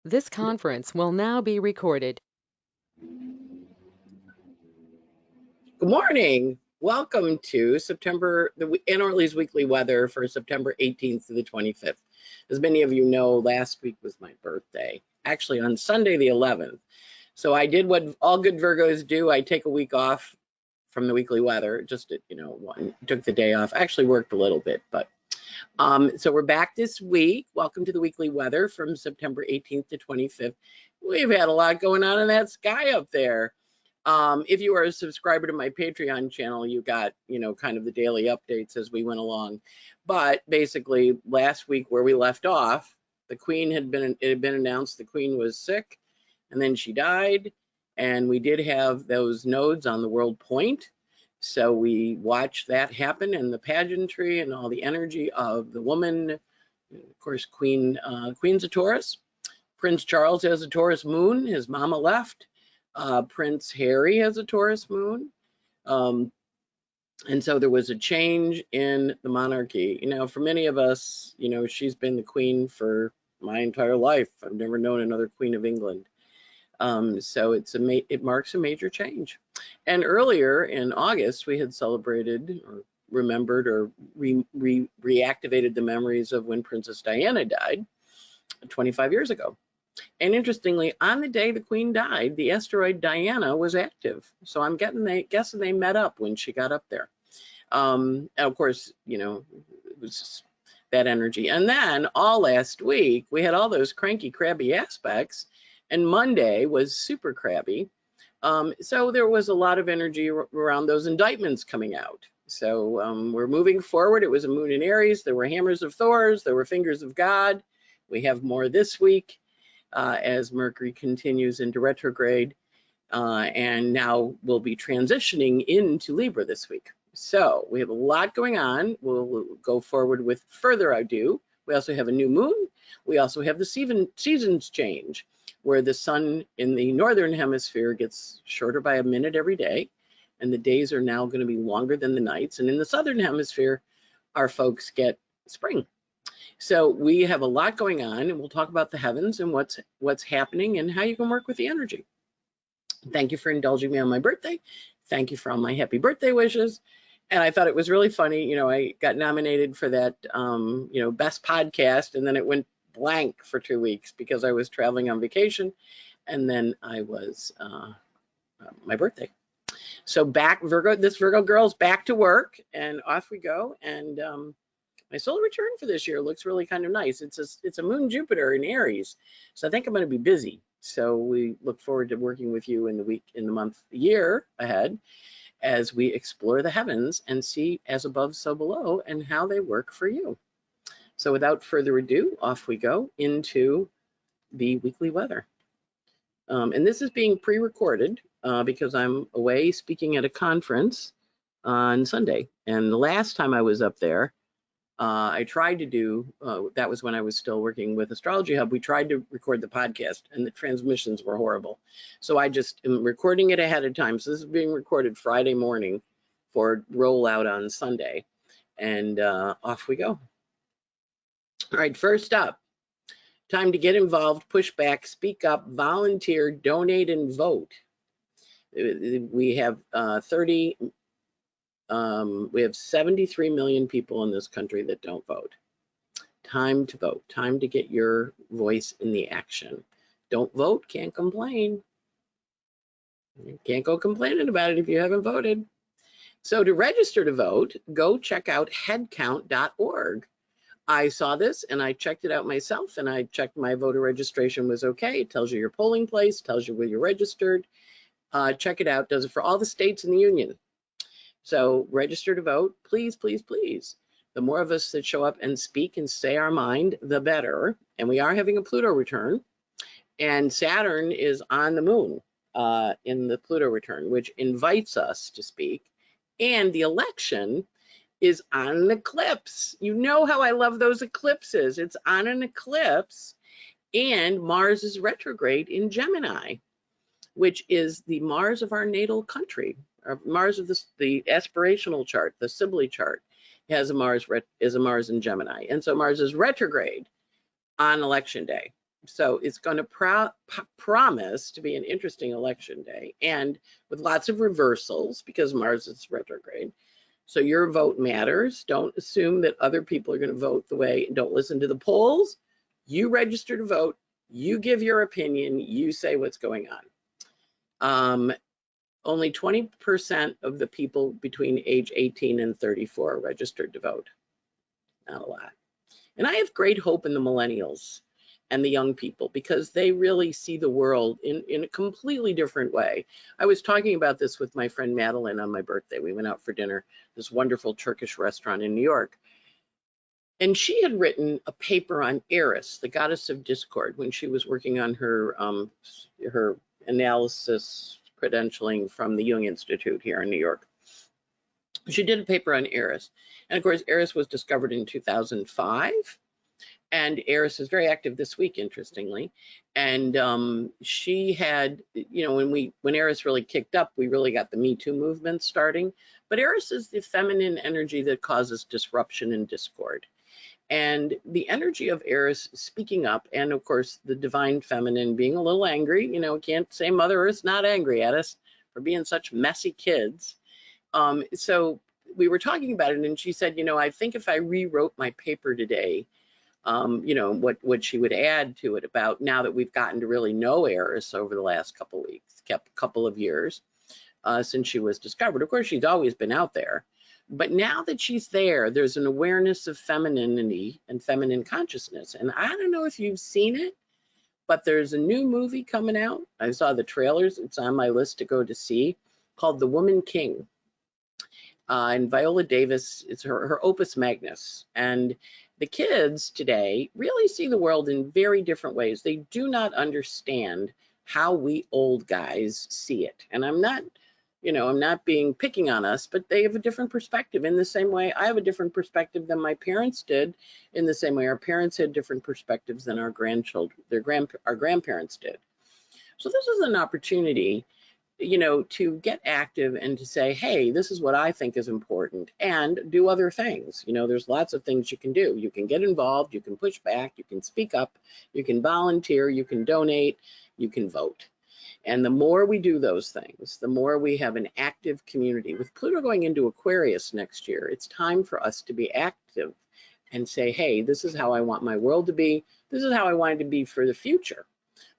This conference will now be recorded. Good morning. Welcome to Orteelee's weekly weather for September 18th to the 25th. As many of you know, last week was my birthday, actually on Sunday the 11th. So I did what all good Virgos do. I take a week off from the weekly weather, took the day off. I actually worked a little bit, but so we're back this week. Welcome to the weekly weather from September 18th to 25th. We've had a lot going on in that sky up there. If you are a subscriber to my Patreon channel, you got, kind of the daily updates as we went along. But basically, last week where we left off, it had been announced the Queen was sick, and then she died. And we did have those nodes on the world point. So we watched that happen, and the pageantry and all the energy of the woman. Of course, Queen's a Taurus. Prince Charles has a Taurus moon. His mama left. Prince Harry has a Taurus moon. And so there was a change in the monarchy. For many of us, she's been the queen for my entire life. I've never known another Queen of England. So it marks a major change. And earlier in August, we had celebrated or remembered or reactivated the memories of when Princess Diana died 25 years ago. And interestingly, on the day the Queen died, the asteroid Diana was active. So I'm guessing they met up when she got up there. And of course, it was just that energy. And then all last week, we had all those cranky, crabby aspects. And Monday was super crabby. So there was a lot of energy around those indictments coming out. So we're moving forward. It was a moon in Aries. There were hammers of Thor's. There were fingers of God. We have more this week as Mercury continues into retrograde. And now we'll be transitioning into Libra this week. So we have a lot going on. We'll go forward with further ado. We also have a new moon. We also have the seasons change, where the sun in the northern hemisphere gets shorter by a minute every day, and the days are now going to be longer than the nights. And in the southern hemisphere, our folks get spring. So we have a lot going on, and we'll talk about the heavens and what's happening and how you can work with the energy. Thank you for indulging me on my birthday. Thank you for all my happy birthday wishes. And I thought it was really funny. I got nominated for that, best podcast, and then it went blank for 2 weeks because I was traveling on vacation, and then I was my birthday. So this Virgo girl's back to work, and off we go. And my solar return for this year looks really kind of nice. It's a moon Jupiter in Aries, so I think I'm going to be busy. So we look forward to working with you in the month, year ahead, as we explore the heavens and see as above, so below, and how they work for you. So without further ado, off we go into the weekly weather. And this is being pre-recorded because I'm away speaking at a conference on Sunday. And the last time I was up there, I tried to do, that was when I was still working with Astrology Hub, we tried to record the podcast and the transmissions were horrible. So I just am recording it ahead of time. So this is being recorded Friday morning for rollout on Sunday. And off we go. All right, first up, time to get involved, push back, speak up, volunteer, donate, and vote. We have 73 million people in this country that don't vote. Time to vote, time to get your voice in the action. Don't vote, can't complain. You can't go complaining about it if you haven't voted. So to register to vote, go check out headcount.org. I saw this and I checked it out myself, and I checked my voter registration was okay. It tells you your polling place, tells you where you're registered. Check it out, does it for all the states in the union. So register to vote, please, please, please. The more of us that show up and speak and say our mind, the better. And we are having a Pluto return, and Saturn is on the moon in the Pluto return, which invites us to speak. And the election is on an eclipse. You know how I love those eclipses. It's on an eclipse, and Mars is retrograde in Gemini, which is the Mars of our natal country. Mars of the aspirational chart, the Sibley chart, has a Mars in Gemini, and so Mars is retrograde on election day. So it's going to promise to be an interesting election day, and with lots of reversals because Mars is retrograde. So your vote matters. Don't assume that other people are going to vote the way, don't listen to the polls. You register to vote, you give your opinion, you say what's going on. Only 20% of the people between age 18 and 34 are registered to vote. Not a lot. And I have great hope in the millennials and the young people because they really see the world in a completely different way. I was talking about this with my friend Madeline on my birthday. We went out for dinner, this wonderful Turkish restaurant in New York. And she had written a paper on Eris, the goddess of discord, when she was working on her analysis credentialing from the Jung Institute here in New York. She did a paper on Eris. And of course, Eris was discovered in 2005. And Eris is very active this week, interestingly. And she had, you know, when Eris really kicked up, we really got the Me Too movement starting. But Eris is the feminine energy that causes disruption and discord. And the energy of Eris speaking up, and of course, the divine feminine being a little angry. You know, can't say Mother Earth's not angry at us for being such messy kids. So we were talking about it, and she said, you know, I think if I rewrote my paper today, you know, what she would add to it about now that we've gotten to really know Eris over the last couple of years since she was discovered. Of course, she's always been out there, but now that she's there, there's an awareness of femininity and feminine consciousness. And I don't know if you've seen it, but there's a new movie coming out. I saw the trailers. It's on my list to go to see, called The Woman King. And Viola Davis, it's her opus magnus. And the kids today really see the world in very different ways. They do not understand how we old guys see it. And I'm not, you know, I'm not picking on us, but they have a different perspective in the same way I have a different perspective than my parents did, in the same way our parents had different perspectives than our grandchildren, our grandparents did. So this is an opportunity, you know, to get active and to say, hey, this is what I think is important, and do other things. You know, there's lots of things you can do. You can get involved, you can push back, you can speak up, you can volunteer, you can donate, you can vote. And the more we do those things, the more we have an active community. With Pluto going into Aquarius next year, it's time for us to be active and say, hey, this is how I want my world to be. This is how I want it to be for the future.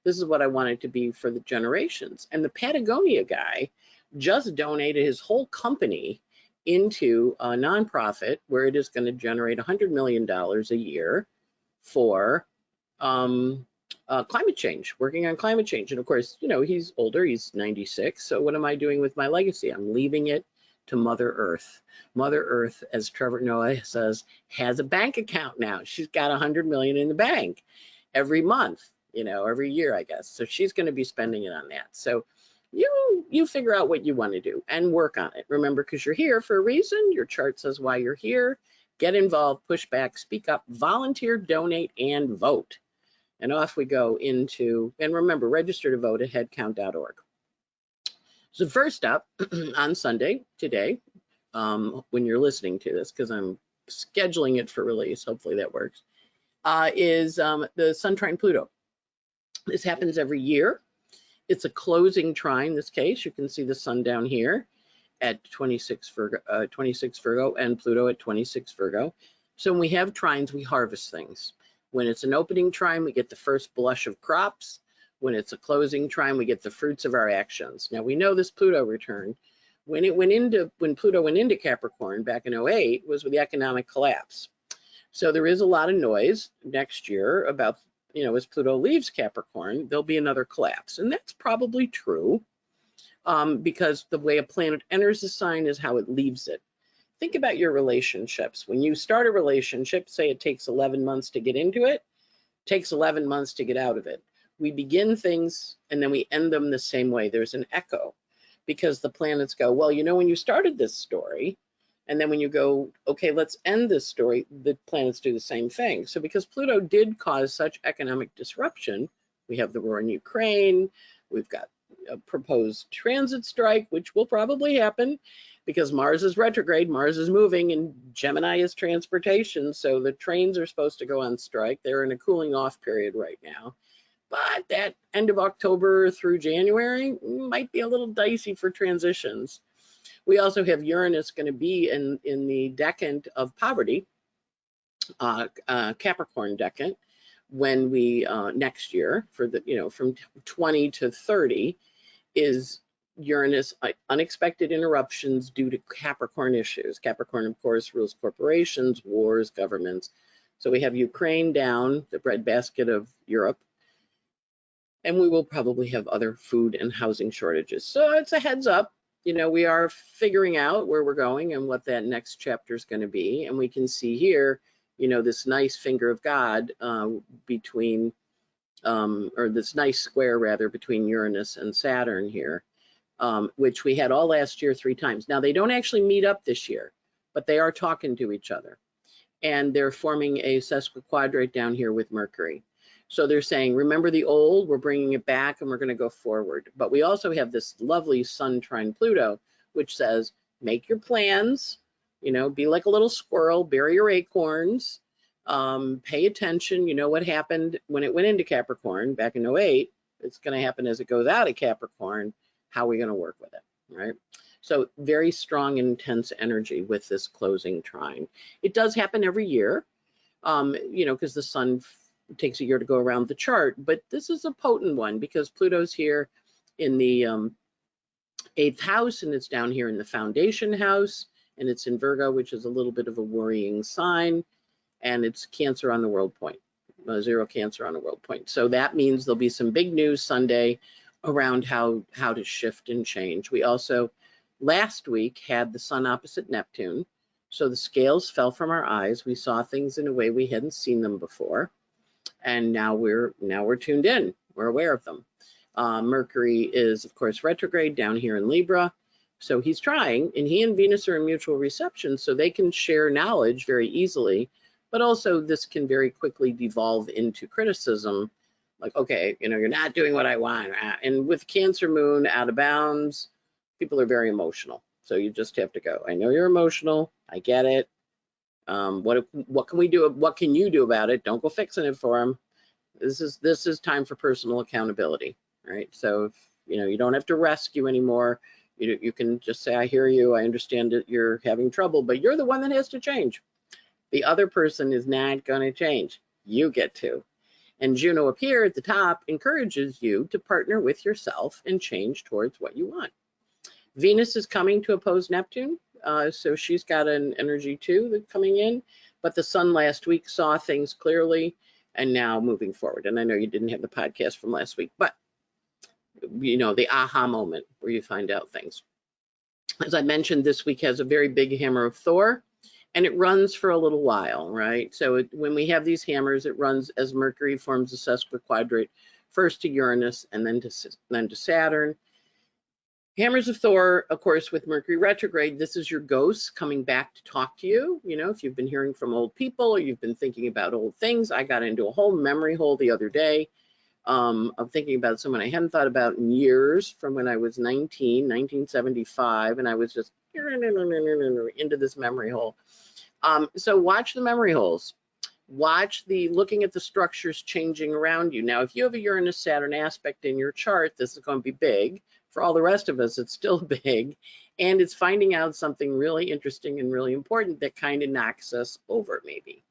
This is what I want it to be for the generations. And the Patagonia guy just donated his whole company into a nonprofit where it is going to generate $100 million a year for climate change, working on climate change. And of course, you know, he's older, he's 96. So what am I doing with my legacy? I'm leaving it to Mother Earth. Mother Earth, as Trevor Noah says, has a bank account now. She's got $100 million in the bank every month, you know, every year, I guess. So she's going to be spending it on that. So you figure out what you want to do and work on it. Remember, because you're here for a reason. Your chart says why you're here. Get involved, push back, speak up, volunteer, donate, and vote. And off we go into, and remember, register to vote at headcount.org. So first up on Sunday, today, when you're listening to this, because I'm scheduling it for release, hopefully that works, is the Sun trine Pluto. This happens every year. It's a closing trine in this case. You can see the sun down here at 26 Virgo and Pluto at 26 Virgo. So when we have trines, we harvest things. When it's an opening trine, we get the first blush of crops. When it's a closing trine, we get the fruits of our actions. Now we know this Pluto return, when Pluto went into Capricorn back in 08, was with the economic collapse. So there is a lot of noise next year about, you know, as Pluto leaves Capricorn, there'll be another collapse. And that's probably true because the way a planet enters the sign is how it leaves it. Think about your relationships. When you start a relationship, say it takes 11 months to get into it, takes 11 months to get out of it. We begin things and then we end them the same way. There's an echo because the planets go, well, you know, when you started this story, and then when you go, okay, let's end this story, the planets do the same thing. So because Pluto did cause such economic disruption, we have the war in Ukraine, we've got a proposed transit strike, which will probably happen because Mars is retrograde, Mars is moving, and Gemini is transportation. So the trains are supposed to go on strike. They're in a cooling off period right now. but that end of October through January might be a little dicey for transitions. We also have Uranus going to be in the decant of poverty, Capricorn decant, when we next year for the from 20 to 30 is Uranus unexpected interruptions due to Capricorn issues. Capricorn, of course, rules corporations, wars, governments. So we have Ukraine down, the breadbasket of Europe, and we will probably have other food and housing shortages. So it's a heads up. We are figuring out where we're going and what that next chapter is going to be. And we can see here, this nice finger of God between, or this nice square rather, between Uranus and Saturn here, which we had all last year 3 times. Now, they don't actually meet up this year, but they are talking to each other. And they're forming a sesquiquadrate down here with Mercury. So they're saying, remember the old, we're bringing it back and we're going to go forward. But we also have this lovely Sun trine Pluto, which says, make your plans, be like a little squirrel, bury your acorns, pay attention. What happened when it went into Capricorn back in 08, it's going to happen as it goes out of Capricorn. How are we going to work with it, right? So very strong, intense energy with this closing trine. It does happen every year, because the sun takes a year to go around the chart, but this is a potent one because Pluto's here in the 8th house, and it's down here in the foundation house, and it's in Virgo, which is a little bit of a worrying sign, and it's Cancer on the world point, 0 Cancer on the world point. So that means there'll be some big news Sunday around how to shift and change. We also last week had the sun opposite Neptune, so the scales fell from our eyes. We saw things in a way we hadn't seen them before. And now we're tuned in. We're aware of them. Mercury is, of course, retrograde down here in Libra. So he's trying, and he and Venus are in mutual reception, so they can share knowledge very easily. But also this can very quickly devolve into criticism. Like, okay, you're not doing what I want. And with Cancer moon out of bounds, people are very emotional. So you just have to go, I know you're emotional. I get it. What can we do? What can you do about it? Don't go fixing it for them. This is time for personal accountability, right? So if, you don't have to rescue anymore. You can just say, I hear you. I understand that you're having trouble, but you're the one that has to change. The other person is not going to change. You get to. And Juno up here at the top encourages you to partner with yourself and change towards what you want. Venus is coming to oppose Neptune. So she's got an energy too that's coming in, but the sun last week saw things clearly and now moving forward. And I know you didn't have the podcast from last week, but the aha moment where you find out things. As I mentioned, this week has a very big hammer of Thor, and it runs for a little while, right? So when we have these hammers, it runs as Mercury forms a sesquiquadrate, first to Uranus and then to Saturn. Hammers of Thor, of course, with Mercury retrograde, this is your ghosts coming back to talk to you. If you've been hearing from old people or you've been thinking about old things. I got into a whole memory hole the other day of thinking about someone I hadn't thought about in years from when I was 1975, and I was just into this memory hole. So watch the memory holes. Watch looking at the structures changing around you. Now, if you have a Uranus-Saturn aspect in your chart, this is going to be big. For all the rest of us, it's still big, and it's finding out something really interesting and really important that kind of knocks us over, maybe.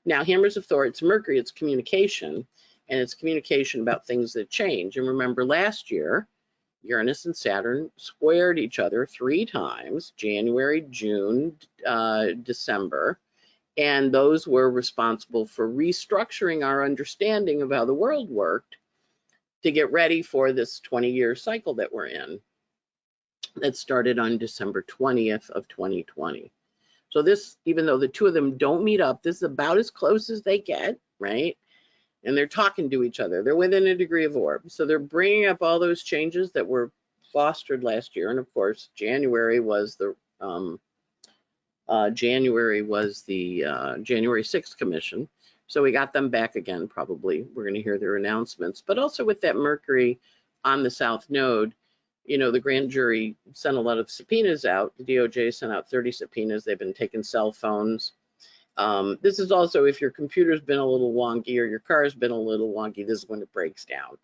Now, hammers of Thor, it's Mercury, it's communication, and it's communication about things that change. And remember, last year, Uranus and Saturn squared each other 3 times, January, June, December, and those were responsible for restructuring our understanding of how the world worked to get ready for this 20-year cycle that we're in that started on December 20th of 2020. So this, even though the two of them don't meet up, this is about as close as they get, right? And they're talking to each other. They're within a degree of orb. So they're bringing up all those changes that were fostered last year. And of course, January was the January 6th commission. So we got them back again, probably. We're going to hear their announcements. But also with that Mercury on the South Node, the grand jury sent a lot of subpoenas out. The DOJ sent out 30 subpoenas. They've been taking cell phones. This is also if your computer's been a little wonky or your car's been a little wonky, this is when it breaks down.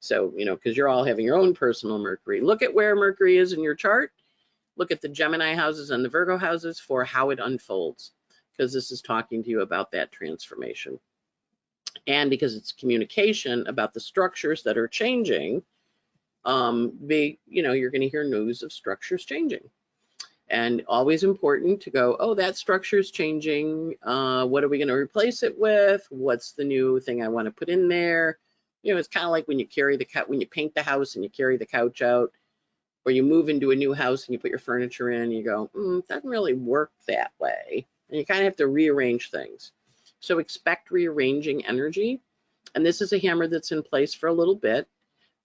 So, because you're all having your own personal Mercury. Look at where Mercury is in your chart. Look at the Gemini houses and the Virgo houses for how it unfolds, because this is talking to you about that transformation. And because it's communication about the structures that are changing, you're going to hear news of structures changing. And always important to go, oh, that structure is changing. What are we going to replace it with? What's the new thing I want to put in there? It's kind of like when you when you paint the house and you carry the couch out, or you move into a new house and you put your furniture in, you go, it doesn't really work that way. And you kind of have to rearrange things. So expect rearranging energy. And this is a hammer that's in place for a little bit,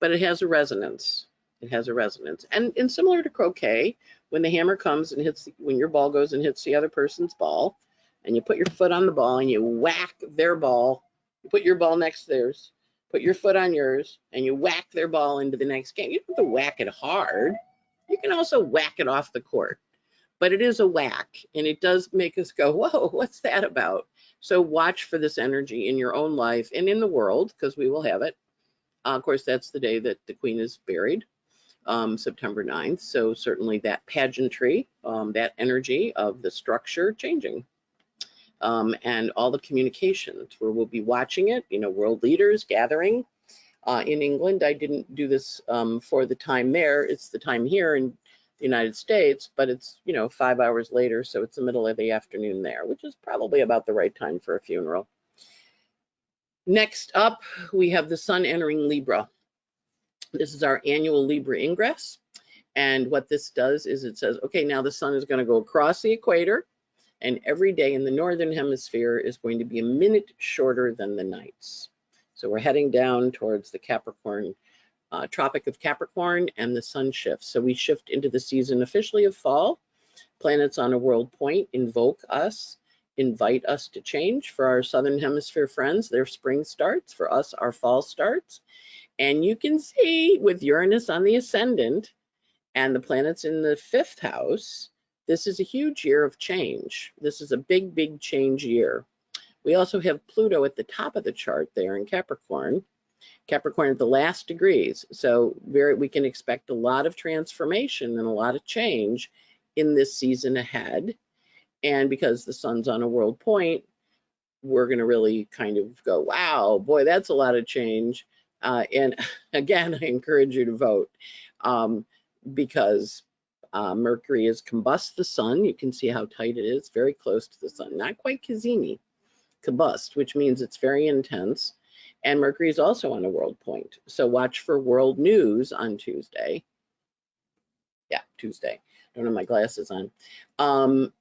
but it has a resonance. It has a resonance. And similar to croquet, when the hammer comes and when your ball goes and hits the other person's ball, and you put your foot on the ball and you whack their ball, you put your ball next to theirs, put your foot on yours, and you whack their ball into the next game. You don't have to whack it hard. You can also whack it off the court. But it is a whack, and it does make us go, whoa, what's that about? So watch for this energy in your own life and in the world, because we will have it. Of course, that's the day that the Queen is buried, September 9th. So certainly that pageantry, that energy of the structure changing. And all the communications where we'll be watching it, world leaders gathering in England. I didn't do this for the time there. It's the time here in the United States, but it's, 5 hours later. So it's the middle of the afternoon there, which is probably about the right time for a funeral. Next up, we have the sun entering Libra. This is our annual Libra ingress. And what this does is it says, okay, now the sun is going to go across the equator, and every day in the northern hemisphere is going to be a minute shorter than the nights. So we're heading down towards the Capricorn, Tropic of Capricorn, and the sun shifts. So we shift into the season officially of fall. Planets on a world point invoke us, invite us to change. For our southern hemisphere friends, their spring starts. For us, our fall starts. And you can see with Uranus on the ascendant and the planets in the 5th house, this is a huge year of change. This is a big, big change year. We also have Pluto at the top of the chart there in Capricorn. Capricorn at the last degrees. So we can expect a lot of transformation and a lot of change in this season ahead. And because the sun's on a world point, we're going to really kind of go, wow, boy, that's a lot of change. And again, I encourage you to vote because Mercury has combust the sun. You can see how tight it is, very close to the sun. Not quite Cassini, combust, which means it's very intense. And Mercury is also on a world point. So watch for world news on Tuesday. Yeah, Tuesday. Don't have my glasses on.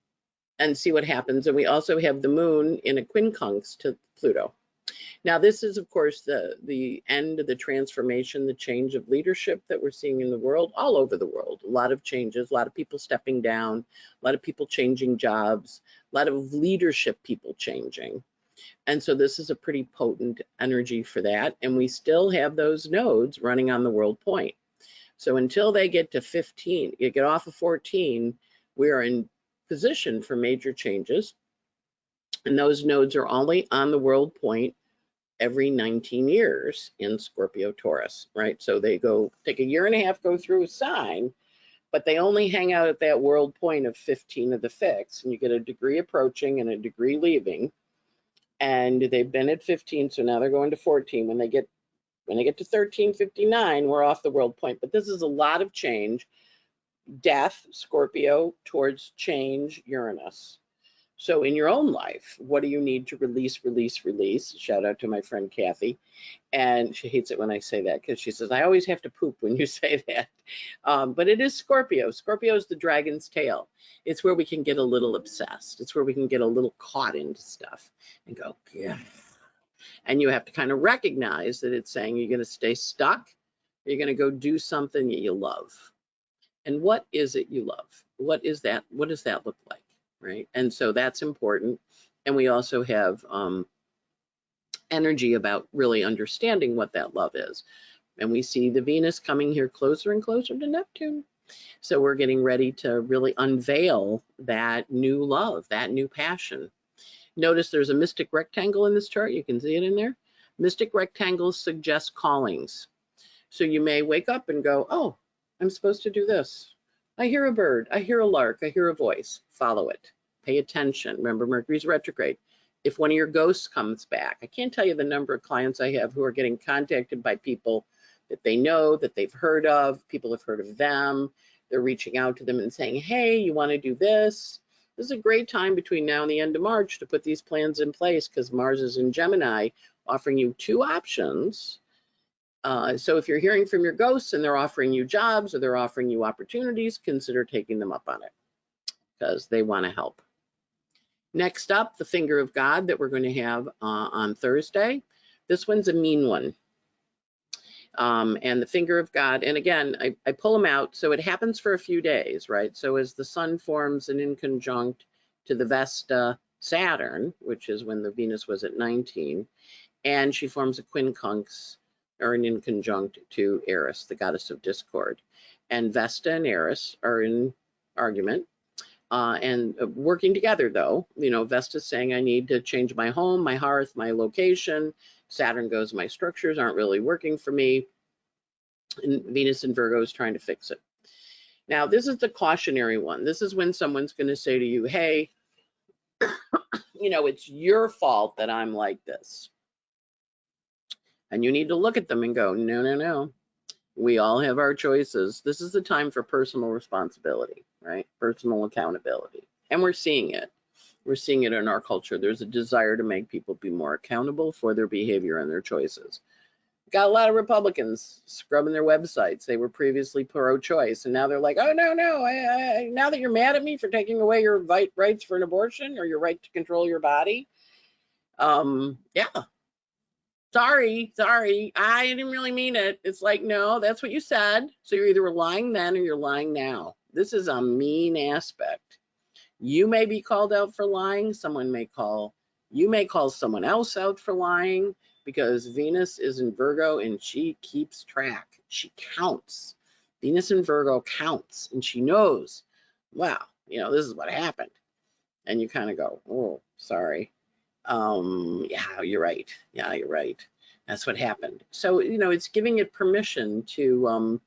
And see what happens. And we also have the moon in a quincunx to Pluto. Now, this is, of course, the end of the transformation, the change of leadership that we're seeing in the world, all over the world. A lot of changes, a lot of people stepping down, a lot of people changing jobs, a lot of leadership people changing. And so this is a pretty potent energy for that. And we still have those nodes running on the world point. So until they get to 15, you get off of 14, we are in position for major changes. And those nodes are only on the world point every 19 years in Scorpio Taurus, right? So they take a year and a half, go through a sign, but they only hang out at that world point of 15 of the fixed, and you get a degree approaching and a degree leaving. And they've been at 15, so now they're going to 14. When they get to 1359, we're off the world point. But this is a lot of change. Death, Scorpio, towards change, Uranus. So in your own life, what do you need to release? Shout out to my friend Kathy. And she hates it when I say that because she says, I always have to poop when you say that. But it is Scorpio. Scorpio is the dragon's tail. It's where we can get a little obsessed. It's where we can get a little caught into stuff and go, yeah. And you have to kind of recognize that it's saying you're going to stay stuck. Or you're going to go do something that you love. And what is it you love? What is that? What does that look like? Right? And so that's important. And we also have energy about really understanding what that love is. And we see the Venus coming here closer and closer to Neptune. So we're getting ready to really unveil that new love, that new passion. Notice there's a mystic rectangle in this chart. You can see it in there. Mystic rectangles suggest callings. So you may wake up and go, oh, I'm supposed to do this. I hear a bird, I hear a lark, I hear a voice. Follow it. Pay attention. Remember, Mercury's retrograde. If one of your ghosts comes back, I can't tell you the number of clients I have who are getting contacted by people that they know, that they've heard of, people have heard of them. They're reaching out to them and saying, hey, you want to do this? This is a great time between now and the end of March to put these plans in place because Mars is in Gemini, offering you two options. So if you're hearing from your ghosts and they're offering you jobs or they're offering you opportunities, consider taking them up on it because they want to help. Next up, the finger of God that we're going to have on Thursday. This one's a mean one. And the finger of God, and again, I pull them out. So it happens for a few days, right? So as the sun forms an inconjunct to the Vesta Saturn, which is when the Venus was at 19, and she forms a quincunx or an inconjunct to Eris, the goddess of discord. And Vesta and Eris are in argument and working together, though. You know, Vesta's saying, I need to change my home, my hearth, my location. Saturn goes, my structures aren't really working for me. And Venus and Virgo is trying to fix it. Now, this is the cautionary one. This is when someone's going to say to you, hey, you know, it's your fault that I'm like this. And you need to look at them and go, no, no, no. We all have our choices. This is the time for personal responsibility, right? Personal accountability. And we're seeing it. We're seeing it in our culture. There's a desire to make people be more accountable for their behavior and their choices. Got a lot of Republicans scrubbing their websites. They were previously pro-choice, and now they're like, oh, no, no. Now that you're mad at me for taking away your rights for an abortion or your right to control your body, yeah. Sorry, I didn't really mean it. It's like, no, that's what you said. So you're either lying then or you're lying now. This is a mean aspect. You may be called out for lying. You may call someone else out for lying because Venus is in Virgo and she keeps track. She counts. Venus in Virgo counts and she knows, wow, you know, this is what happened. And you kind of go, oh, sorry. Yeah, you're right. Yeah, you're right. That's what happened. So, you know, it's giving it permission to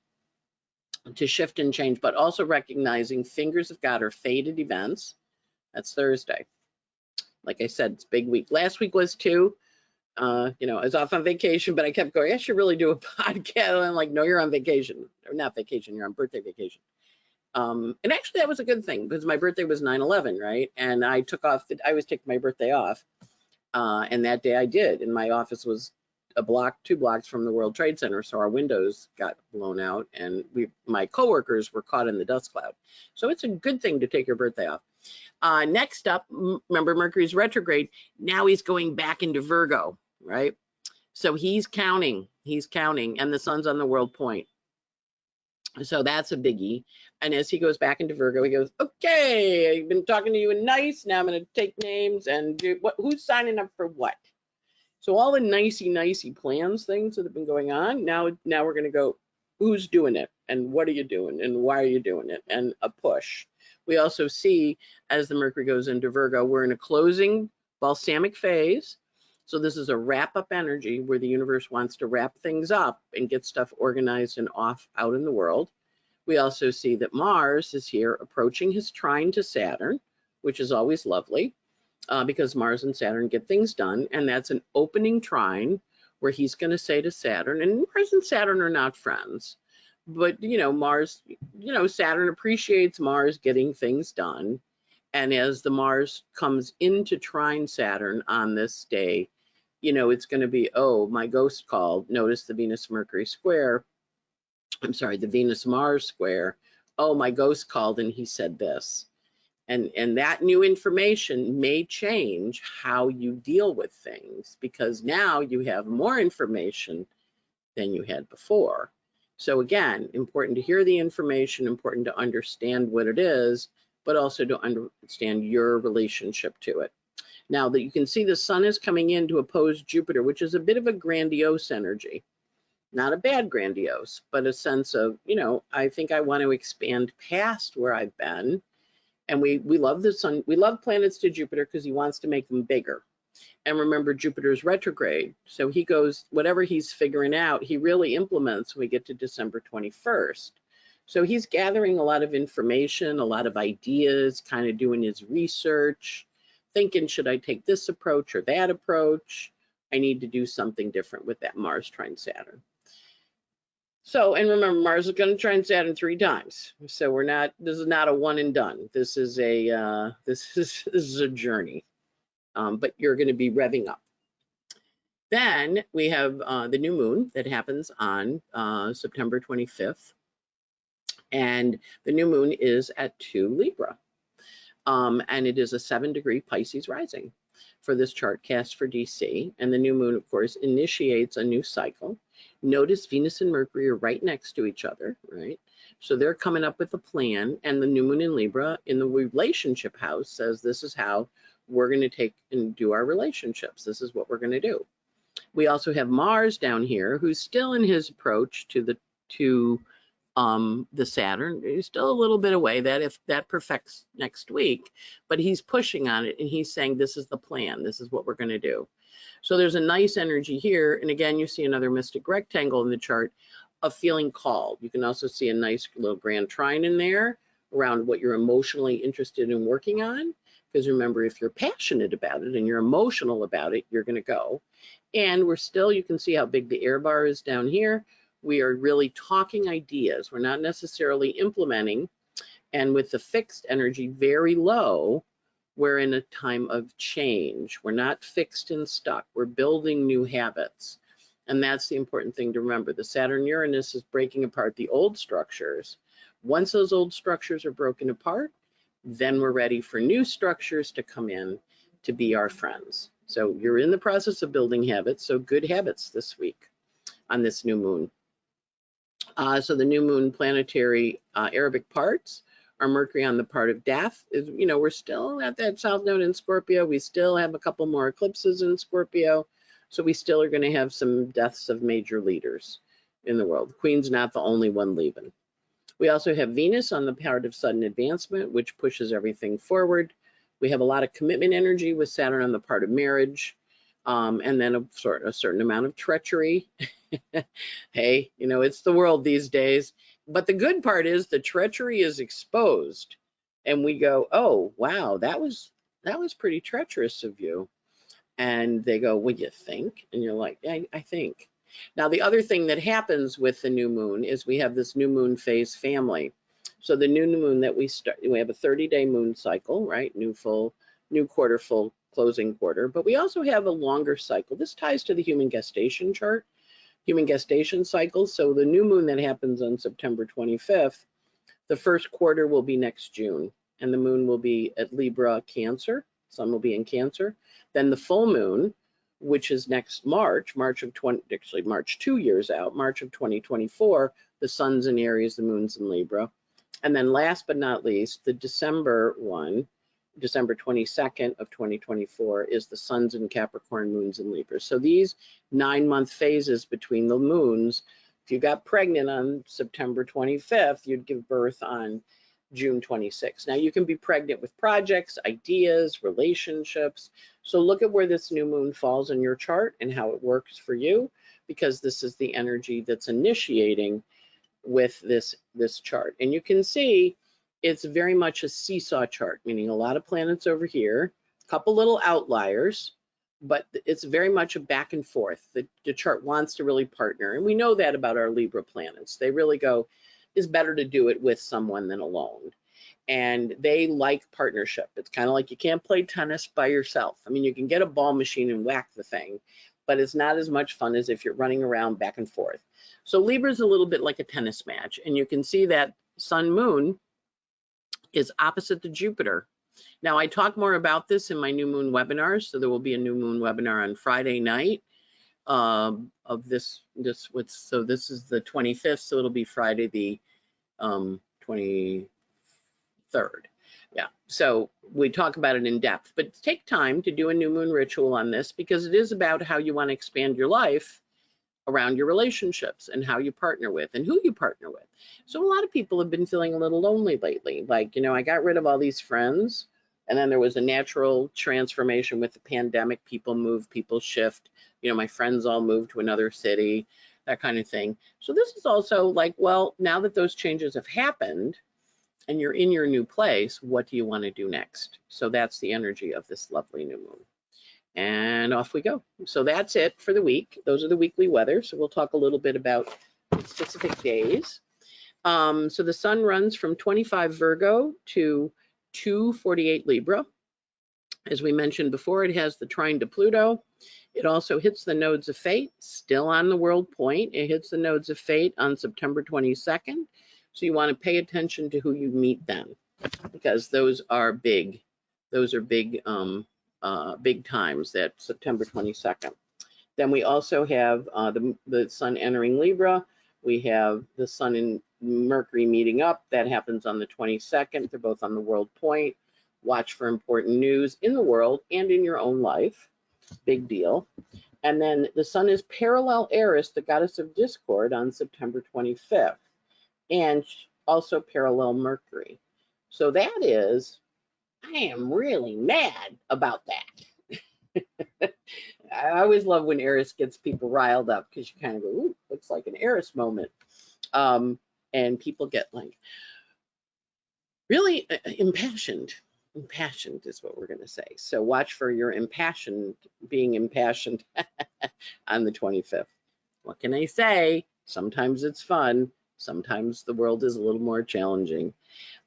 shift and change, but also recognizing fingers of God are fated events. That's Thursday. Like I said, it's big week. Last week was too. You know, I was off on vacation, but I kept going, I should really do a podcast. And I'm like, no, you're on vacation. Or not vacation, you're on birthday vacation. And actually that was a good thing because my birthday was 9/11, right? And I was taking my birthday off. And that day I did, and my office was two blocks from the World Trade Center, so our windows got blown out, and my coworkers were caught in the dust cloud. So it's a good thing to take your birthday off. Next up, remember Mercury's retrograde. Now he's going back into Virgo, right? So he's counting, and the sun's on the world point. So that's a biggie. And as he goes back into Virgo, he goes, okay, I've been talking to you in nice. Now I'm going to take names and do who's signing up for what. So all the nicey plans things that have been going on. Now we're going to go, who's doing it and what are you doing and why are you doing it, and a push. We also see as the Mercury goes into Virgo, we're in a closing balsamic phase. So this is a wrap-up energy where the universe wants to wrap things up and get stuff organized and off out in the world. We also see that Mars is here approaching his trine to Saturn, which is always lovely because Mars and Saturn get things done. And that's an opening trine where he's going to say to Saturn, and Mars and Saturn are not friends, but, you know, Mars, you know, Saturn appreciates Mars getting things done. And as the Mars comes into trine Saturn on this day, you know, it's going to be, oh, my ghost called. Notice the Venus-Mercury square. I'm sorry, the Venus-Mars square. Oh, my ghost called and he said this. And that new information may change how you deal with things because now you have more information than you had before. So again, important to hear the information, important to understand what it is, but also to understand your relationship to it. Now that you can see the sun is coming in to oppose Jupiter, which is a bit of a grandiose energy. Not a bad grandiose, but a sense of, you know, I think I want to expand past where I've been And we love the sun. We love planets to Jupiter because he wants to make them bigger. And remember, Jupiter's retrograde. So he goes, whatever he's figuring out, he really implements when we get to December 21st. So he's gathering a lot of information, a lot of ideas, kind of doing his research, thinking, should I take this approach or that approach? I need to do something different with that Mars trine Saturn. So, and remember, Mars is going to trine Saturn 3 times. So this is not a one and done. This is a this is a journey. But you're going to be revving up. Then we have the new moon that happens on September 25th. And the new moon is at 2 Libra. And it is a 7-degree Pisces rising for this chart cast for DC. And the new moon, of course, initiates a new cycle. Notice Venus and Mercury are right next to each other, right? So they're coming up with a plan. And the new moon in Libra in the relationship house says this is how we're going to take and do our relationships. This is what we're going to do. We also have Mars down here, who's still in his approach to the Saturn. He's still a little bit away. That if that perfects next week, but he's pushing on it and he's saying this is the plan. This is what we're going to do. So there's a nice energy here, and again, you see another mystic rectangle in the chart of feeling called. You can also see a nice little grand trine in there around what you're emotionally interested in working on. Because remember, if you're passionate about it and you're emotional about it, you're going to go. And we're still, you can see how big the air bar is down here. We are really talking ideas. We're not necessarily implementing. And with the fixed energy very low, we're in a time of change. We're not fixed and stuck. We're building new habits. And that's the important thing to remember. The Saturn-Uranus is breaking apart the old structures. Once those old structures are broken apart, then we're ready for new structures to come in to be our friends. So you're in the process of building habits, so good habits this week on this new moon. So the new moon planetary Arabic parts are Mercury on the part of death. We're still at that south node in Scorpio. We still have a couple more eclipses in Scorpio. So we still are going to have some deaths of major leaders in the world. The Queen's not the only one leaving. We also have Venus on the part of sudden advancement, which pushes everything forward. We have a lot of commitment energy with Saturn on the part of marriage, and then a certain amount of treachery. Hey, it's the world these days. But the good part is the treachery is exposed, and we go, oh, wow, that was pretty treacherous of you. And they go, what do you think? And you're like, yeah, I think. Now, the other thing that happens with the new moon is we have this new moon phase family. So the new moon that we have a 30-day moon cycle, right? New quarter, full closing quarter. But we also have a longer cycle. This ties to the human gestation chart, human gestation cycle. So the new moon that happens on September 25th, the first quarter will be next June. And the moon will be at Libra Cancer. Sun will be in Cancer. Then the full moon, which is next March 2 years out, March of 2024, the sun's in Aries, the moon's in Libra. And then last but not least, the December one, December 22nd of 2024 is the sun's in Capricorn, moon's in Libra. So these 9-month phases between the moons, if you got pregnant on September 25th, you'd give birth on June 26th. Now you can be pregnant with projects, ideas, relationships. So look at where this new moon falls in your chart and how it works for you, because this is the energy that's initiating with this chart. And you can see it's very much a seesaw chart, meaning a lot of planets over here, a couple little outliers, but it's very much a back and forth. The chart wants to really partner. And we know that about our Libra planets. They really go, it's better to do it with someone than alone. And they like partnership. It's kind of like you can't play tennis by yourself. I mean, you can get a ball machine and whack the thing, but it's not as much fun as if you're running around back and forth. So Libra is a little bit like a tennis match. And you can see that Sun Moon is opposite to Jupiter. Now, I talk more about this in my new moon webinars. So there will be a new moon webinar on Friday night of this. So this is the 25th. So it'll be Friday the 23rd. Yeah, so we talk about it in depth, but take time to do a new moon ritual on this, because it is about how you want to expand your life around your relationships and how you partner with and who you partner with. So a lot of people have been feeling a little lonely lately. Like, I got rid of all these friends, and then there was a natural transformation with the pandemic. People move, people shift. My friends all moved to another city, that kind of thing. So this is also like, well, now that those changes have happened and you're in your new place, what do you want to do next? So that's the energy of this lovely new moon. And off we go. So that's it for the week. Those are the weekly weather. So we'll talk a little bit about specific days. So the sun runs from 25 Virgo to 248 Libra. As we mentioned before, it has the trine to Pluto. It also hits the nodes of fate, still on the world point. It hits the nodes of fate on September 22nd. So you want to pay attention to who you meet then, because those are big. Those are big times, that September 22nd. Then we also have the sun entering Libra. We have the sun and Mercury meeting up. That happens on the 22nd. They're both on the world point. Watch for important news in the world and in your own life. Big deal. And then the sun is parallel Eris, the goddess of discord, on September 25th, and also parallel Mercury. So that is, I am really mad about that. I always love when Eris gets people riled up, because you kind of go, ooh, looks like an Eris moment. And people get like really impassioned. Impassioned is what we're going to say. So watch for your being impassioned on the 25th. What can I say? Sometimes it's fun. Sometimes the world is a little more challenging.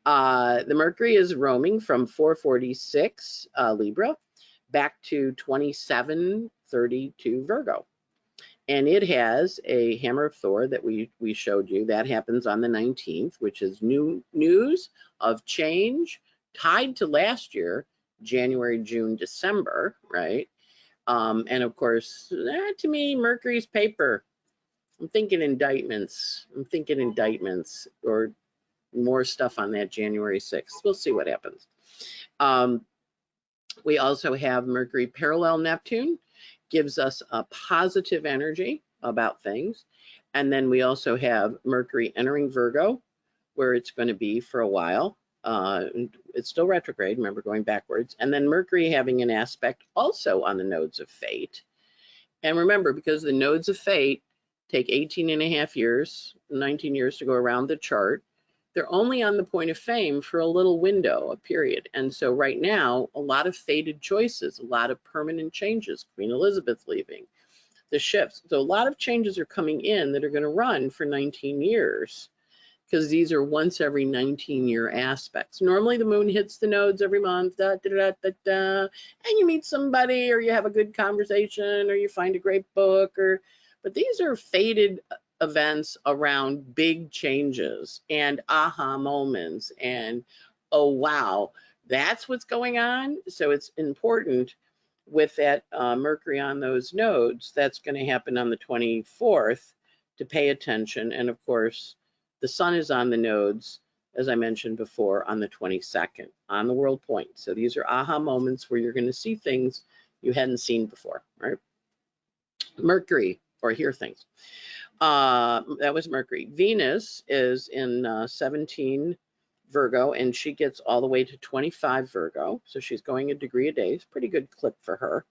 The Mercury is roaming from 446 Libra back to 2732 Virgo. And it has a hammer of Thor that we showed you. That happens on the 19th, which is new news of change tied to last year, January, June, December, right? And of course, to me, Mercury's paper. I'm thinking indictments. Or more stuff on that January 6th. We'll see what happens. We also have Mercury parallel Neptune, gives us a positive energy about things. And then we also have Mercury entering Virgo, where it's going to be for a while. It's still retrograde, remember, going backwards. And then Mercury having an aspect also on the nodes of fate. And remember, because the nodes of fate take 18 and a half years, 19 years to go around the chart, they're only on the point of fame for a little window, a period. And so right now, a lot of fated choices, a lot of permanent changes, Queen Elizabeth leaving, the shifts. So a lot of changes are coming in that are going to run for 19 years, because these are once every 19-year aspects. Normally the moon hits the nodes every month, and you meet somebody, or you have a good conversation, or you find a great book, but these are fated events around big changes and aha moments and, oh wow, that's what's going on. So it's important with that Mercury on those nodes. That's going to happen on the 24th to pay attention. And of course, the sun is on the nodes, as I mentioned before, on the 22nd on the world point. So these are aha moments where you're going to see things you hadn't seen before, right? Mercury, or hear things. That was Mercury. Venus is in 17 Virgo, and she gets all the way to 25 Virgo. So she's going a degree a day. It's a pretty good clip for her.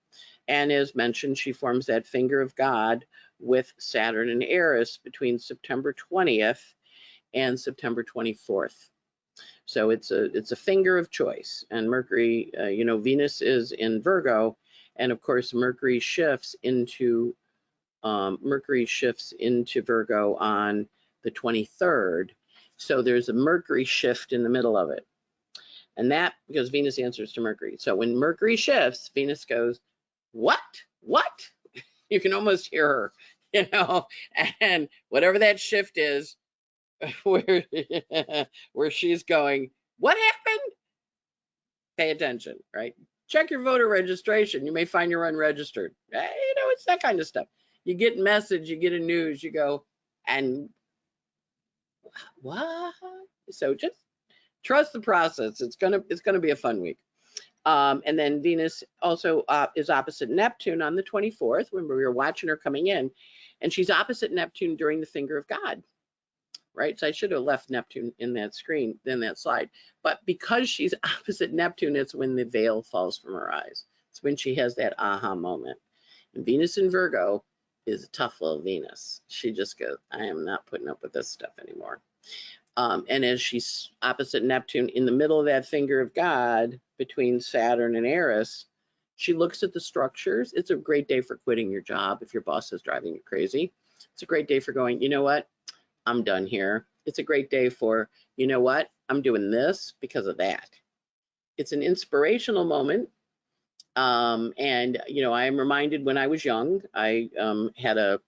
And as mentioned, she forms that finger of God with Saturn and Eris between September 20th and September 24th. So it's a finger of choice. And Mercury, Venus is in Virgo, and of course Mercury shifts into Virgo on the 23rd. So there's a Mercury shift in the middle of it. And that, because Venus answers to Mercury. So when Mercury shifts, Venus goes, what? You can almost hear her, and whatever that shift is, where she's going, what happened? Pay attention, right? Check your voter registration. You may find you're unregistered. It's that kind of stuff. You get a message, you get a news, you go, and what? So just trust the process. It's gonna be a fun week. And then Venus also is opposite Neptune on the 24th. Remember, we were watching her coming in. And she's opposite Neptune during the finger of God, right? So I should have left Neptune in that screen, in that slide. But because she's opposite Neptune, it's when the veil falls from her eyes. It's when she has that aha moment. And Venus in Virgo is a tough little Venus. She just goes, I am not putting up with this stuff anymore. And as she's opposite Neptune in the middle of that finger of God between Saturn and Eris, she looks at the structures. It's a great day for quitting your job if your boss is driving you crazy. It's a great day for going, you know what? I'm done here. It's a great day for, you know what? I'm doing this because of that. It's an inspirational moment. And, you know, I am reminded when I was young, I had a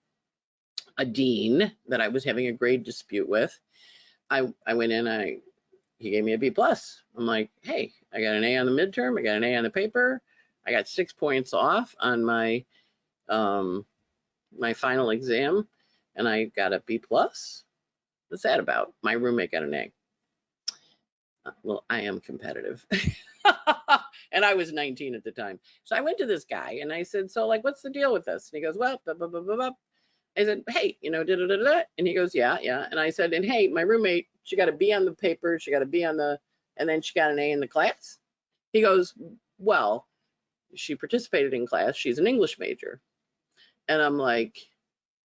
dean that I was having a grade dispute with. I went in, he gave me a B+. I'm like, hey, I got an A on the midterm, I got an A on the paper, I got 6 points off on my my final exam, and I got a B+. What's that about? My roommate got an A. Well, I am competitive. And I was 19 at the time. So I went to this guy and I said, so like, what's the deal with this? And he goes, well, blah, blah, blah, blah, blah. I said, hey, you know, da, da, da, da. And he goes, yeah, yeah. And I said, and hey, my roommate, she got a B on the paper, she got a B on the, and then she got an A in the class. He goes, well, she participated in class. She's an English major. And I'm like,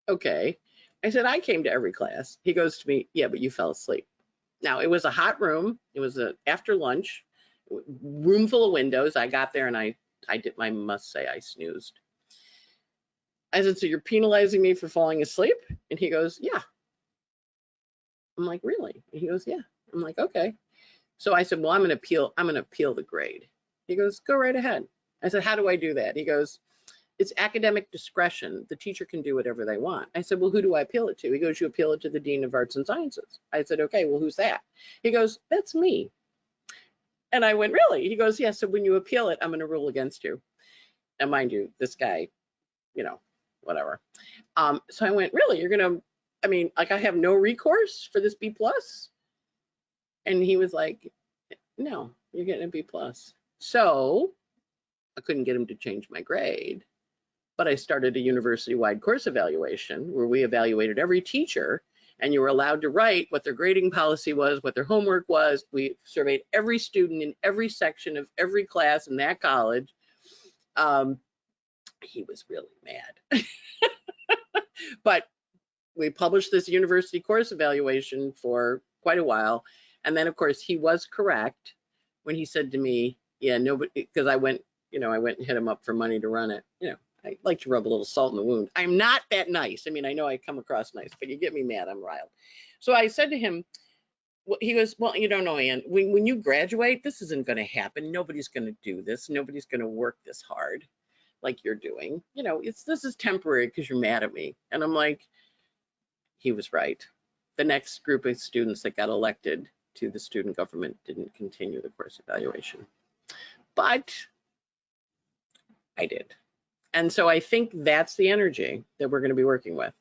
okay. I said, I came to every class. He goes to me, yeah, but you fell asleep. Now, it was a hot room. It was after lunch, room full of windows. I got there and I must say I snoozed. I said, so you're penalizing me for falling asleep? And he goes, yeah. I'm like, really? And he goes, yeah. I'm like, okay. So I said, well, I'm going to appeal the grade. He goes, go right ahead. I said, how do I do that? He goes, it's academic discretion. The teacher can do whatever they want. I said, well, who do I appeal it to? He goes, you appeal it to the Dean of Arts and Sciences. I said, okay, well, who's that? He goes, that's me. And I went, really? He goes, yeah, so when you appeal it, I'm going to rule against you. And mind you, this guy, you know, whatever. So I went, really? You're going to, I mean, like I have no recourse for this B+? And he was like, no, you're getting a B+. So I couldn't get him to change my grade. But I started a university-wide course evaluation where we evaluated every teacher, and you were allowed to write what their grading policy was, what their homework was. We surveyed every student in every section of every class in that college. He was really mad. But we published this university course evaluation for quite a while. And then, of course, he was correct when he said to me, yeah, nobody, because I went and hit him up for money to run it. You know, I like to rub a little salt in the wound. I'm not that nice. I mean, I know I come across nice, but you get me mad, I'm riled. So I said to him, well, he goes, well, you don't know, Ann, when you graduate, this isn't going to happen. Nobody's going to do this. Nobody's going to work this hard like you're doing. You know, this is temporary because you're mad at me. And I'm like, he was right. The next group of students that got elected to the student government didn't continue the course evaluation. But I did. And so I think that's the energy that we're going to be working with.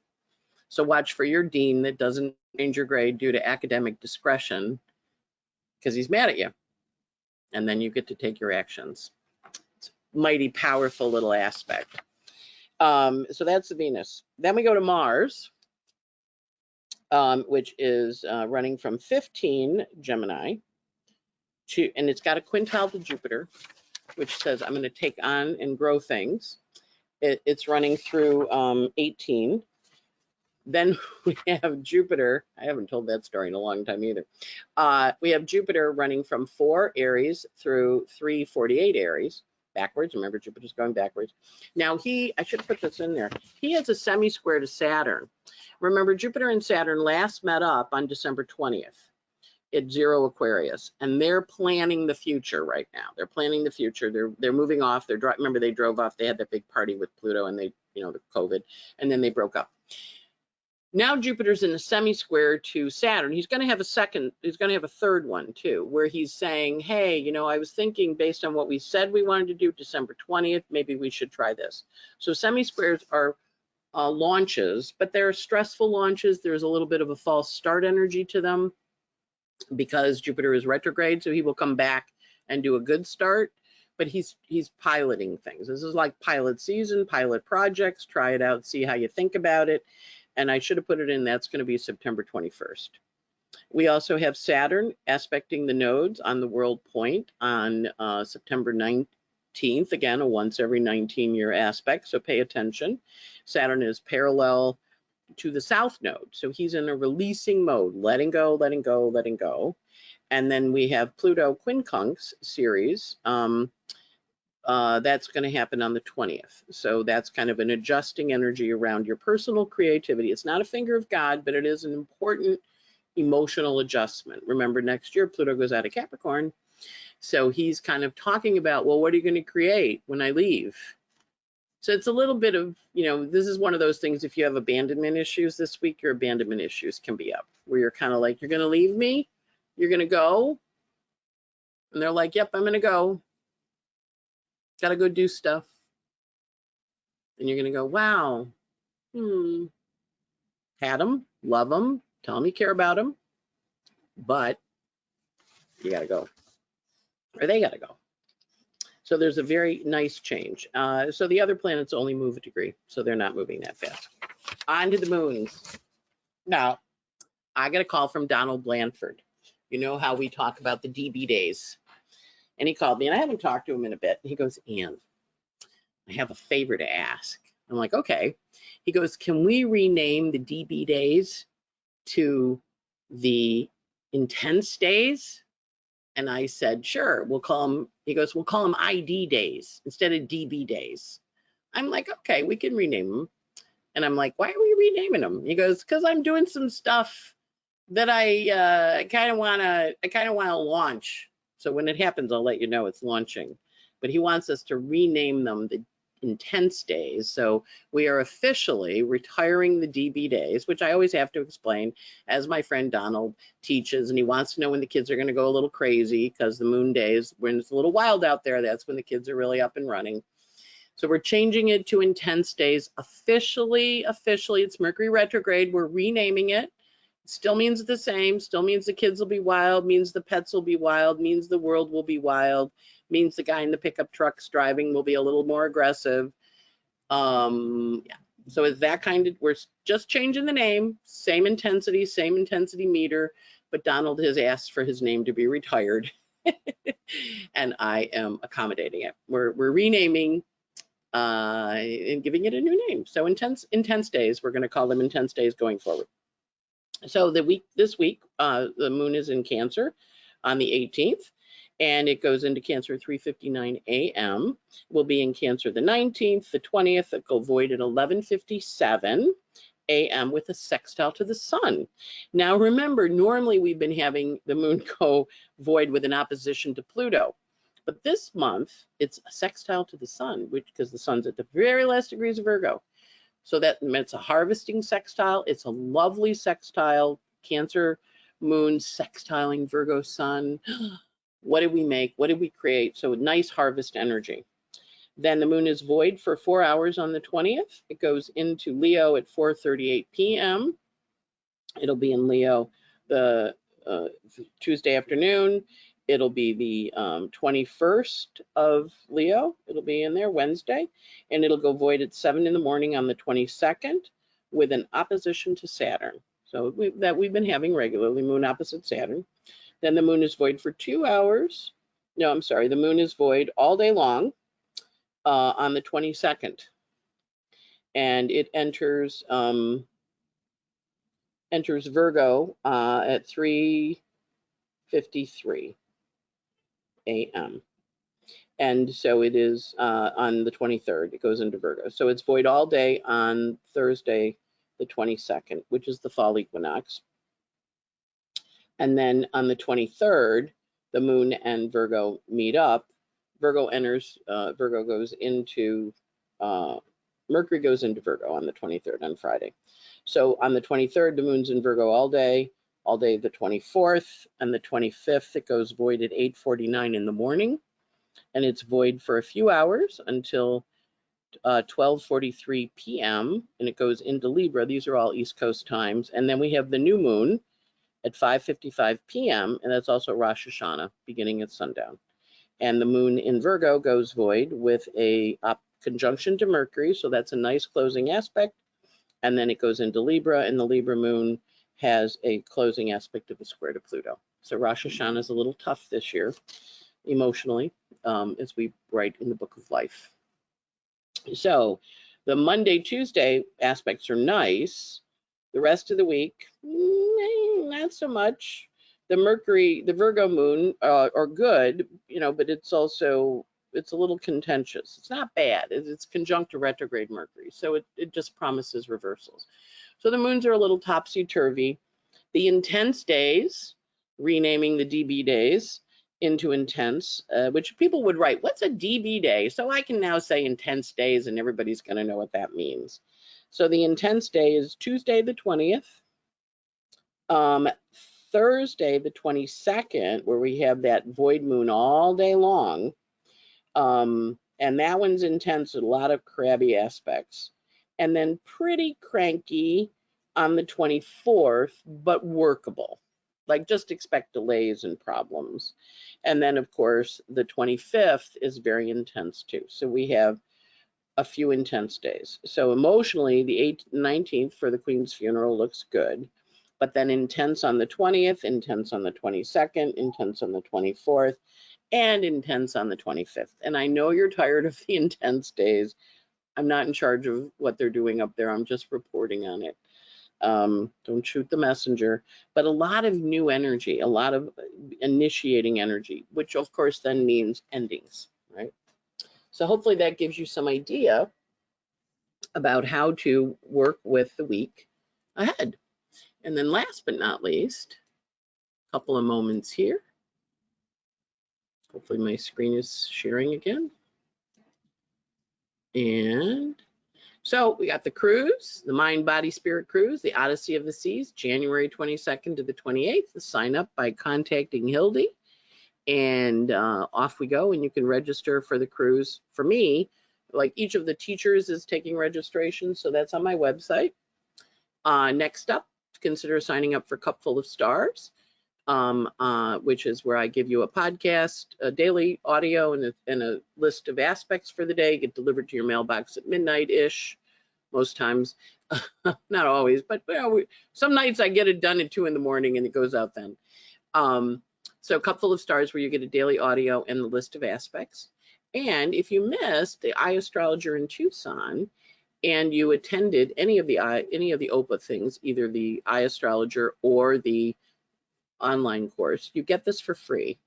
So watch for your dean that doesn't change your grade due to academic discretion because he's mad at you. And then you get to take your actions. It's a mighty powerful little aspect. So that's the Venus. Then we go to Mars, which is running from 15 Gemini to, and it's got a quintile to Jupiter, which says I'm going to take on and grow things. It's running through 18. Then we have Jupiter. I haven't told that story in a long time either. We have Jupiter running from 4 Aries through 348 Aries, backwards. Remember, Jupiter's going backwards. Now I should have put this in there. He has a semi-square to Saturn. Remember, Jupiter and Saturn last met up on December 20th. At 0 Aquarius, and they're planning the future right now. They're planning the future. They're moving off. Remember, they drove off. They had that big party with Pluto, and the COVID, and then they broke up. Now Jupiter's in a semi-square to Saturn. He's going to have a third one too, where he's saying, hey, you know, I was thinking based on what we said we wanted to do December 20th, maybe we should try this. So semi-squares are launches, but they're stressful launches. There's a little bit of a false start energy to them, because Jupiter is retrograde, so he will come back and do a good start. but he's piloting things. This is like pilot season, pilot projects, try it out, see how you think about it. And I should have put it in, that's going to be September 21st. We also have Saturn aspecting the nodes on the world point on September 19th, again, a once every 19-year aspect, so pay attention. Saturn is parallel to the south node, so he's in a releasing mode, letting go, letting go, letting go. And then we have Pluto quincunx series. That's going to happen on the 20th. So that's kind of an adjusting energy around your personal creativity. It's not a finger of God, but it is an important emotional adjustment. Remember, next year Pluto goes out of Capricorn. So he's kind of talking about, well, what are you going to create when I leave? So it's a little bit of, this is one of those things, if you have abandonment issues this week, your abandonment issues can be up, where you're kind of like, you're going to leave me? You're going to go? And they're like, yep, I'm going to go. Got to go do stuff. And you're going to go, wow, had them, love them, tell them you care about them, but you got to go, or they got to go. So there's a very nice change. So the other planets only move a degree, so they're not moving that fast. On to the moons. Now, I got a call from Donald Blanford. You know how we talk about the DB days. And he called me, and I haven't talked to him in a bit. He goes, Ann, I have a favor to ask. I'm like, okay. He goes, can we rename the DB days to the intense days? And I said, sure, we'll call them, he goes, we'll call them ID days instead of DB days. I'm like, okay, we can rename them. And I'm like, why are we renaming them? He goes, because I'm doing some stuff that I kind of want to launch. So when it happens, I'll let you know it's launching. But he wants us to rename them the intense days. So we are officially retiring the DB days, which I always have to explain, as my friend Donald teaches, and he wants to know when the kids are going to go a little crazy, because the moon days, when it's a little wild out there, that's when the kids are really up and running. So we're changing it to intense days. Officially, it's Mercury Retrograde. We're renaming it. Still means the same, still means the kids will be wild, means the pets will be wild, means the world will be wild, means the guy in the pickup trucks driving will be a little more aggressive. Yeah. So it's that kind of, we're just changing the name, same intensity meter, but Donald has asked for his name to be retired. And I am accommodating it. We're renaming and giving it a new name. So intense days, we're going to call them intense days going forward. So this week, the moon is in Cancer on the 18th, and it goes into Cancer at 3:59 a.m. We'll be in Cancer the 19th, the 20th, it will void at 11:57 a.m. with a sextile to the sun. Now remember, normally we've been having the moon go void with an opposition to Pluto. But this month, it's a sextile to the sun, because the sun's at the very last degrees of Virgo. So it's a harvesting sextile. It's a lovely sextile. Cancer moon sextiling Virgo sun. What did we make? What did we create? So nice harvest energy. Then the moon is void for 4 hours on the 20th. It goes into Leo at 4:38 p.m. It'll be in Leo the Tuesday afternoon. It'll be the 21st of Leo. It'll be in there Wednesday, and it'll go void at 7 in the morning on the 22nd with an opposition to Saturn. So we've been having regularly, moon opposite Saturn. Then the moon is void for 2 hours. No, I'm sorry, the moon is void all day long on the 22nd. And it enters Virgo at 3:53 a.m. And so it is on the 23rd, it goes into Virgo. So it's void all day on Thursday, the 22nd, which is the fall equinox. And then on the 23rd, the moon and Virgo meet up. Virgo goes into, Mercury goes into Virgo on the 23rd, on Friday. So on the 23rd, the moon's in Virgo all day the 24th, and the 25th, it goes void at 8:49 in the morning, and it's void for a few hours until 12:43 p.m., and it goes into Libra. These are all East Coast times. And then we have the new moon at 5:55 p.m., and that's also Rosh Hashanah, beginning at sundown. And the moon in Virgo goes void with a conjunction to Mercury, so that's a nice closing aspect. And then it goes into Libra, and the Libra moon has a closing aspect of a square to Pluto. So Rosh Hashanah is a little tough this year, emotionally, as we write in the Book of Life. So the Monday, Tuesday aspects are nice. The rest of the week, not so much. The Mercury, the Virgo moon are good, but it's a little contentious. It's not bad. It's conjunct to retrograde Mercury, so it just promises reversals. So the moons are a little topsy-turvy. The intense days, renaming the DB days into intense, which people would write, what's a DB day? So I can now say intense days, and everybody's going to know what that means. So the intense day is Tuesday the 20th, Thursday the 22nd, where we have that void moon all day long. And that one's intense with a lot of crabby aspects. And then pretty cranky on the 24th, but workable. Like, just expect delays and problems. And then, of course, the 25th is very intense too. So we have a few intense days. So emotionally, the 19th for the Queen's funeral looks good, but then intense on the 20th, intense on the 22nd, intense on the 24th, and intense on the 25th. And I know you're tired of the intense days. I'm not in charge of what they're doing up there. I'm just reporting on it. Don't shoot the messenger, but a lot of new energy, a lot of initiating energy, which of course then means endings, right? So hopefully that gives you some idea about how to work with the week ahead. And then last but not least, a couple of moments here. Hopefully my screen is sharing again. And so we got the cruise, the Mind, Body, Spirit cruise, the Odyssey of the Seas, January 22nd to the 28th. Sign up by contacting Hildy, and off we go. And you can register for the cruise. For me, like, each of the teachers is taking registration, so that's on my website. Next up, consider signing up for Cupful of Stars, which is where I give you a podcast, a daily audio, and a list of aspects for the day, get delivered to your mailbox at midnight-ish, most times. Not always, but some nights I get it done at 2 in the morning and it goes out then. So Cupful of Stars, where you get a daily audio and the list of aspects. And if you missed the iAstrologer in Tucson, and you attended any of the OPA things, either the iAstrologer or the online course, you get this for free.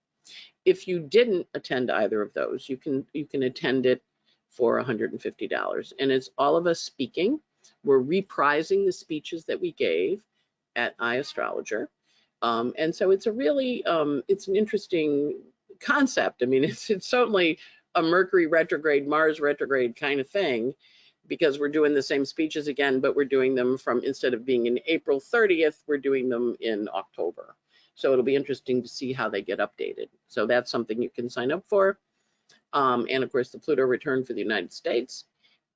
If you didn't attend either of those, you can attend it for $150. And it's all of us speaking. We're reprising the speeches that we gave at iAstrologer. And so it's a really, it's an interesting concept. I mean, it's certainly a Mercury retrograde, Mars retrograde kind of thing, because we're doing the same speeches again, but we're doing them from, instead of being in April 30th, we're doing them in October. So it'll be interesting to see how they get updated. So that's something you can sign up for. And of course, the Pluto return for the United States,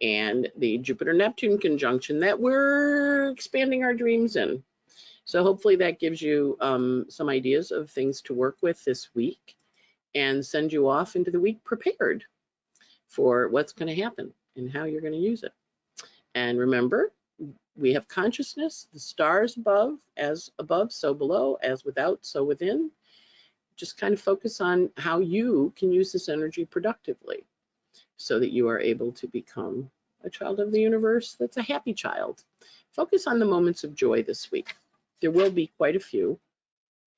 and the Jupiter-Neptune conjunction that we're expanding our dreams in. So hopefully that gives you some ideas of things to work with this week, and send you off into the week prepared for what's going to happen and how you're going to use it. And remember, we have consciousness, the stars above, as above, so below, as without, so within. Just kind of focus on how you can use this energy productively so that you are able to become a child of the universe that's a happy child. Focus on the moments of joy this week. There will be quite a few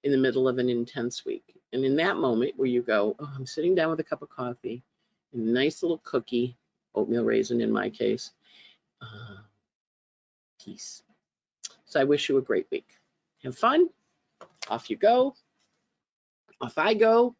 in the middle of an intense week. And in that moment where you go, oh, I'm sitting down with a cup of coffee and a nice little cookie, oatmeal raisin in my case, peace. So I wish you a great week. Have fun. Off you go. Off I go.